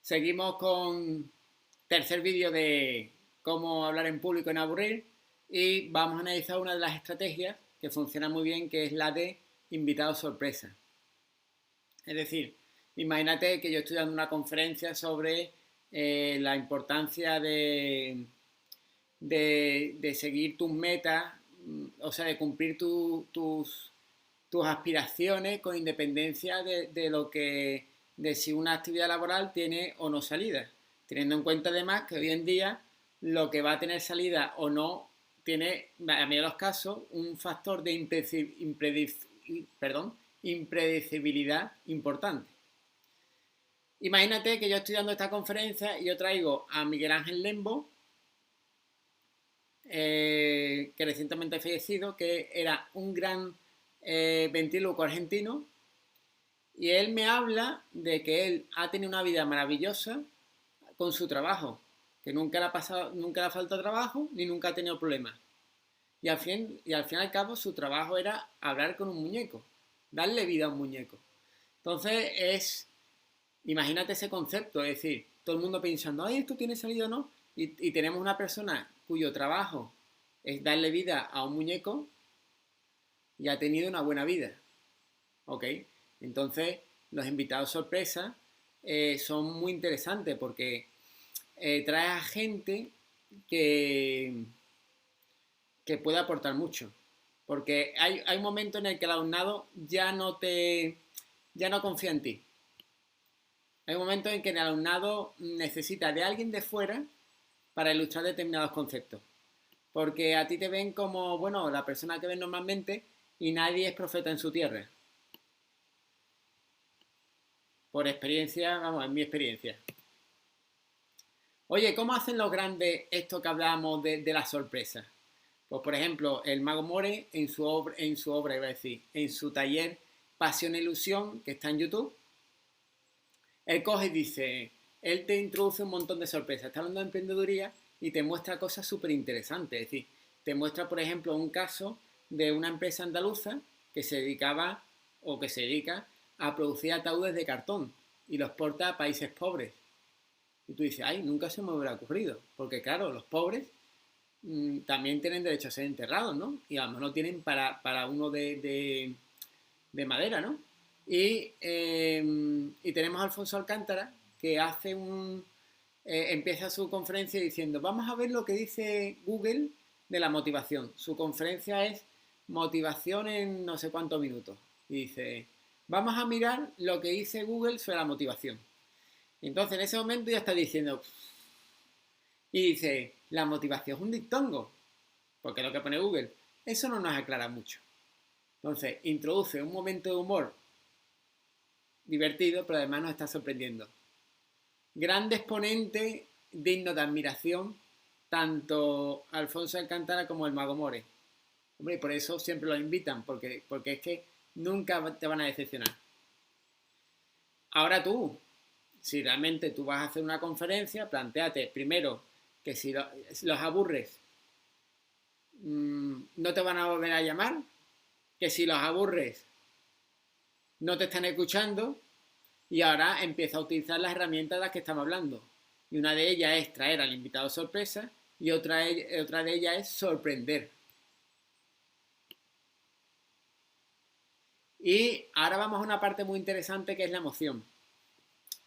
Seguimos con tercer vídeo de cómo hablar en público y no aburrir y vamos a analizar una de las estrategias que funciona muy bien, que es la de invitado sorpresa. Es decir, imagínate que yo estoy dando una conferencia sobre la importancia de seguir tus metas, o sea, de cumplir tus aspiraciones con independencia de si una actividad laboral tiene o no salida, teniendo en cuenta además que hoy en día lo que va a tener salida o no tiene, a mí en los casos, un factor de impredecibilidad importante. Imagínate que yo estoy dando esta conferencia y yo traigo a Miguel Ángel Lembo, que recientemente ha fallecido, que era un gran ventrílocuo argentino, y él me habla de que él ha tenido una vida maravillosa con su trabajo, que nunca le ha faltado trabajo ni nunca ha tenido problemas. Y al fin y al cabo su trabajo era hablar con un muñeco, darle vida a un muñeco. Entonces imagínate ese concepto, es decir, todo el mundo pensando, ay, esto tiene salida o no, y tenemos una persona cuyo trabajo es darle vida a un muñeco y ha tenido una buena vida. ¿Ok? Entonces, los invitados sorpresa son muy interesantes porque trae a gente que, que puede aportar mucho. Porque hay un momento en el que el alumnado ya no confía en ti. Hay un momento en que el alumnado necesita de alguien de fuera para ilustrar determinados conceptos. Porque a ti te ven como, bueno, la persona que ven normalmente y nadie es profeta en su tierra. Por experiencia, vamos, en mi experiencia. Oye, ¿cómo hacen los grandes esto que hablábamos de la sorpresa? Pues, por ejemplo, el Mago More en su obra, iba a decir, en su taller Pasión e Ilusión, que está en YouTube, él coge y dice, él te introduce un montón de sorpresas. Está hablando de emprendeduría y te muestra cosas súper interesantes. Es decir, te muestra, por ejemplo, un caso de una empresa andaluza que se dedicaba o que se dedica a producir ataúdes de cartón y los porta a países pobres. Y tú dices, ay, nunca se me hubiera ocurrido. Porque claro, los pobres también tienen derecho a ser enterrados, ¿no? Y a lo mejor no tienen para uno de madera, ¿no? Y tenemos a Alfonso Alcántara, que empieza su conferencia diciendo, vamos a ver lo que dice Google de la motivación. Su conferencia es motivación en no sé cuántos minutos. Y dice, vamos a mirar lo que dice Google sobre la motivación. Entonces en ese momento ya está diciendo, y dice, la motivación es un dictongo, porque es lo que pone Google. Eso no nos aclara mucho. Entonces introduce un momento de humor divertido, pero además nos está sorprendiendo. Gran exponente, digno de admiración, tanto Alfonso Alcántara como el Mago More. Hombre, y por eso siempre los invitan, porque es que nunca te van a decepcionar. Ahora tú, si realmente tú vas a hacer una conferencia, plantéate primero que si los aburres, no te van a volver a llamar, que si los aburres, no te están escuchando, y ahora empieza a utilizar las herramientas de las que estamos hablando. Y una de ellas es traer al invitado sorpresa y otra de ellas es sorprender. Y ahora vamos a una parte muy interesante que es la emoción.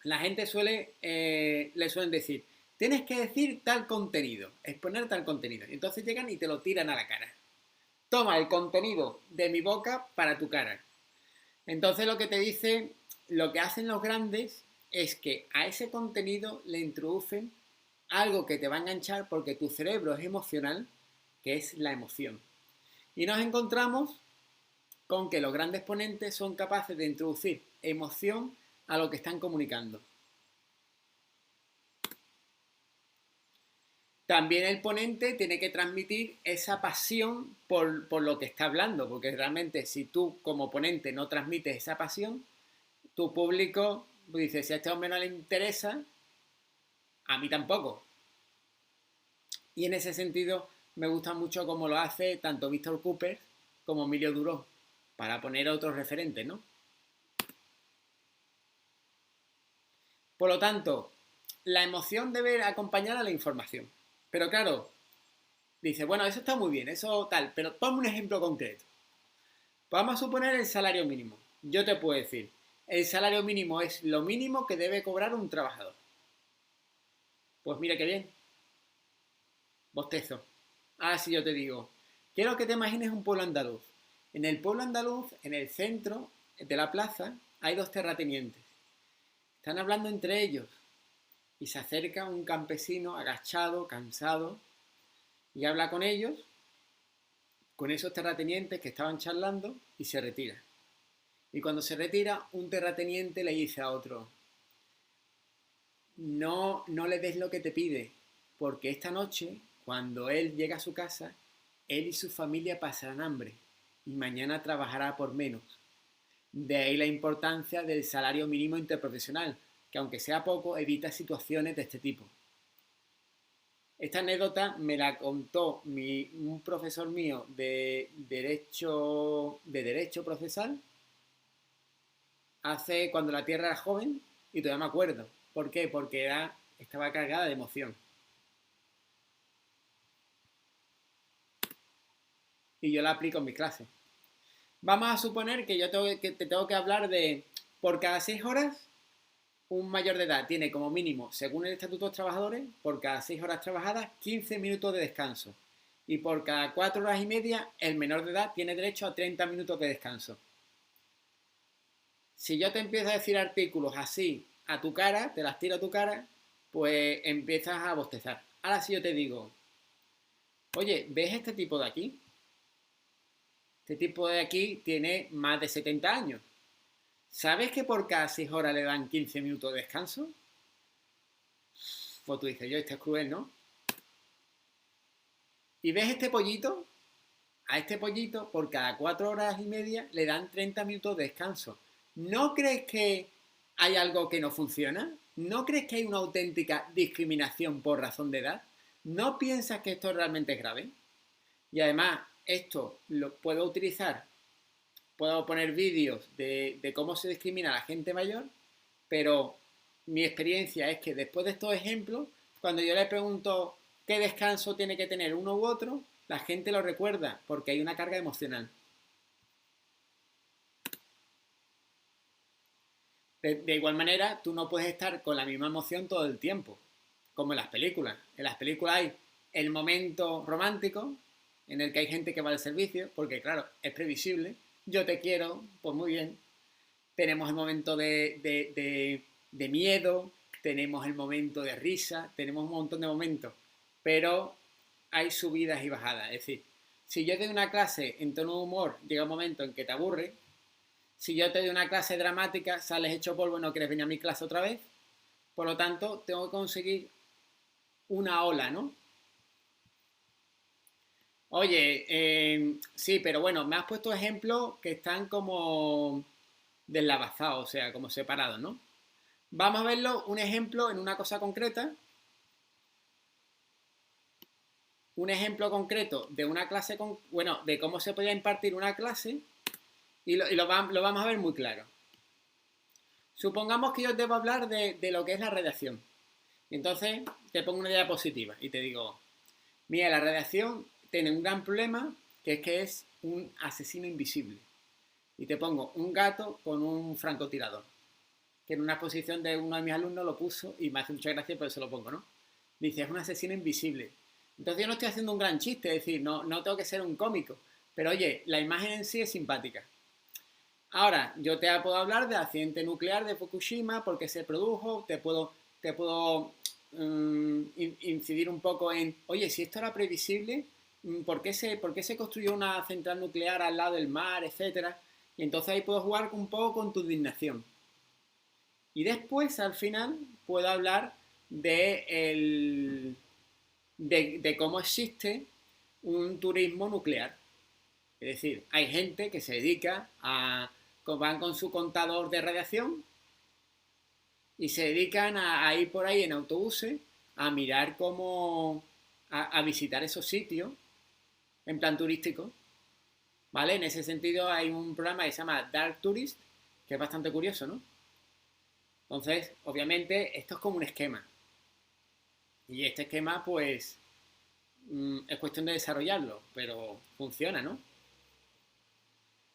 La gente le suelen decir, tienes que decir tal contenido, exponer tal contenido. Y entonces llegan y te lo tiran a la cara. Toma el contenido de mi boca para tu cara. Entonces lo que hacen los grandes es que a ese contenido le introducen algo que te va a enganchar porque tu cerebro es emocional, que es la emoción. Y nos encontramos con que los grandes ponentes son capaces de introducir emoción a lo que están comunicando. También el ponente tiene que transmitir esa pasión por lo que está hablando, porque realmente si tú como ponente no transmites esa pasión, tu público dice, si a este hombre no le interesa, a mí tampoco. Y en ese sentido me gusta mucho cómo lo hace tanto Víctor Cooper como Emilio Duró, para poner otros referentes, ¿no? Por lo tanto, la emoción debe acompañar a la información. Pero claro, dice, bueno, eso está muy bien, eso tal, pero ponme un ejemplo concreto. Vamos a suponer el salario mínimo. Yo te puedo decir, el salario mínimo es lo mínimo que debe cobrar un trabajador. Pues mira qué bien. Bostezo. Ahora sí yo te digo, quiero que te imagines un pueblo andaluz. En el pueblo andaluz, en el centro de la plaza, hay dos terratenientes. Están hablando entre ellos y se acerca un campesino agachado, cansado, y habla con ellos, con esos terratenientes que estaban charlando, y se retira. Y cuando se retira, un terrateniente le dice a otro, no le des lo que te pide, porque esta noche, cuando él llega a su casa, él y su familia pasarán hambre y mañana trabajará por menos. De ahí la importancia del salario mínimo interprofesional, que aunque sea poco, evita situaciones de este tipo. Esta anécdota me la contó un profesor mío de derecho procesal hace cuando la Tierra era joven y todavía me acuerdo. ¿Por qué? Porque estaba cargada de emoción. Y yo la aplico en mis clases. Vamos a suponer que te tengo que hablar de por cada 6 horas un mayor de edad tiene como mínimo, según el Estatuto de los Trabajadores, por cada 6 horas trabajadas, 15 minutos de descanso. Y por cada 4 horas y media, el menor de edad tiene derecho a 30 minutos de descanso. Si yo te empiezo a decir artículos así a tu cara, te las tiro a tu cara, pues empiezas a bostezar. Ahora sí yo te digo, oye, ¿ves este tipo de aquí? Este tipo de aquí tiene más de 70 años. ¿Sabes que por cada 6 horas le dan 15 minutos de descanso? Pues tú dices, yo, este es cruel, ¿no? ¿Y ves este pollito? A este pollito, por cada 4 horas y media, le dan 30 minutos de descanso. ¿No crees que hay algo que no funciona? ¿No crees que hay una auténtica discriminación por razón de edad? ¿No piensas que esto realmente es grave? Y además, esto lo puedo utilizar, puedo poner vídeos de cómo se discrimina a la gente mayor, pero mi experiencia es que después de estos ejemplos, cuando yo le pregunto qué descanso tiene que tener uno u otro, la gente lo recuerda porque hay una carga emocional. De igual manera, tú no puedes estar con la misma emoción todo el tiempo, como en las películas. En las películas hay el momento romántico, en el que hay gente que va al servicio, porque claro, es previsible. Yo te quiero, pues muy bien. Tenemos el momento de miedo, tenemos el momento de risa, tenemos un montón de momentos, pero hay subidas y bajadas. Es decir, si yo te doy una clase en tono de humor, llega un momento en que te aburre. Si yo te doy una clase dramática, sales hecho polvo y no quieres venir a mi clase otra vez. Por lo tanto, tengo que conseguir una ola, ¿no? Oye, sí, pero bueno, me has puesto ejemplos que están como deslavazados, o sea, como separados, ¿no? Vamos a verlo, un ejemplo en una cosa concreta. Un ejemplo concreto de una clase, bueno, de cómo se podría impartir una clase y lo vamos a ver muy claro. Supongamos que yo debo hablar de lo que es la radiación. Entonces te pongo una diapositiva y te digo, mira, la radiación tiene un gran problema que es un asesino invisible. Y te pongo un gato con un francotirador. Que en una exposición de uno de mis alumnos lo puso y me hace mucha gracia, pero se lo pongo, ¿no? Dice, es un asesino invisible. Entonces yo no estoy haciendo un gran chiste, es decir, no tengo que ser un cómico. Pero oye, la imagen en sí es simpática. Ahora, yo te puedo hablar del accidente nuclear de Fukushima, porque se produjo, te puedo incidir un poco en, oye, si esto era previsible, por qué se construyó una central nuclear al lado del mar, etcétera? Y entonces ahí puedo jugar un poco con tu indignación. Y después, al final, puedo hablar de cómo existe un turismo nuclear. Es decir, hay gente que se dedica van con su contador de radiación y se dedican a ir por ahí en autobuses a mirar a visitar esos sitios en plan turístico. ¿Vale? En ese sentido hay un programa que se llama Dark Tourist, que es bastante curioso, ¿no? Entonces, obviamente, esto es como un esquema. Y este esquema, pues, es cuestión de desarrollarlo, pero funciona, ¿no?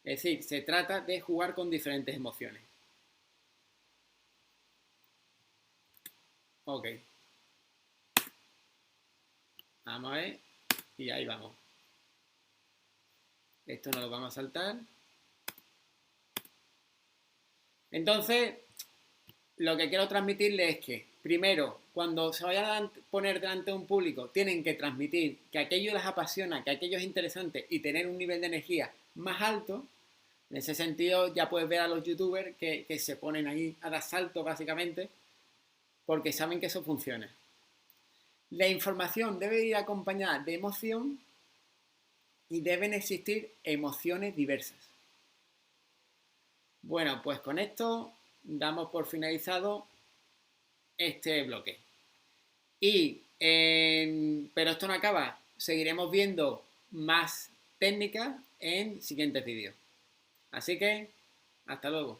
Es decir, se trata de jugar con diferentes emociones. Ok. Vamos a ver. Y ahí vamos. Esto no lo vamos a saltar. Entonces, lo que quiero transmitirles es que, primero, cuando se vayan a poner delante de un público, tienen que transmitir que aquello les apasiona, que aquello es interesante y tener un nivel de energía más alto. En ese sentido, ya puedes ver a los youtubers que se ponen ahí a dar saltos, básicamente, porque saben que eso funciona. La información debe ir acompañada de emoción y deben existir emociones diversas. Bueno, pues con esto damos por finalizado este bloque. Pero esto no acaba. Seguiremos viendo más técnicas en siguientes vídeos. Así que, hasta luego.